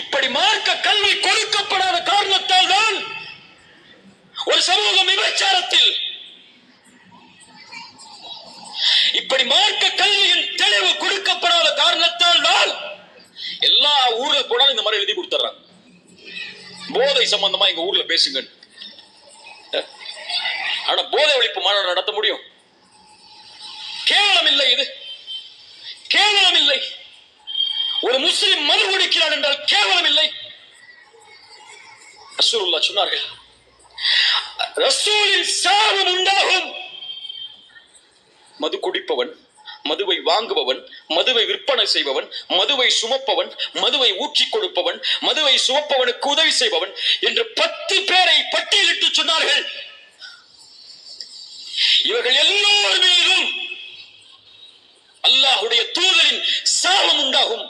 இப்படி மார்க்க கல்வி கொடுக்கப்படாத காரணத்தால் தான் ஒரு சமூகம் விபச்சாரத்தில், இப்படி மார்க்க கல்வியின் தெளிவு கொடுக்கப்படாத காரணத்தால் தான் எல்லா ஊர்ல போனாலும் இந்த மாதிரி எழுதி கொடுத்துறாங்க, போதை சம்பந்தமா எங்க ஊர்ல பேசுங்க. ஆனா போதை ஒழிப்பு மாநாடு நடத்த முடியும்? கேவலம் இல்லை, இது கேவலம் இல்லை. ஒரு முஸ்லிம் மது குடிக்கிறார் என்றால் கேவலம் இல்லை. ரசூலுல்லாஹ் சொன்னார்கள், ரசூலின் சாபம் உண்டாகும். மது குடிப்பவன், மதுவை வாங்குபவன், மதுவை விற்பனை செய்பவன், மதுவை சுமப்பவன், மதுவை ஊற்றி கொடுப்பவன், மதுவை சுமப்பவனுக்கு உதவி செய்பவன் என்று 10 பேரை பட்டியலிட்டு சொன்னார்கள். இவர்கள் எல்லோர் மீதும் அல்லாஹ்வுடைய தூதரின் சாபம் உண்டாகும்.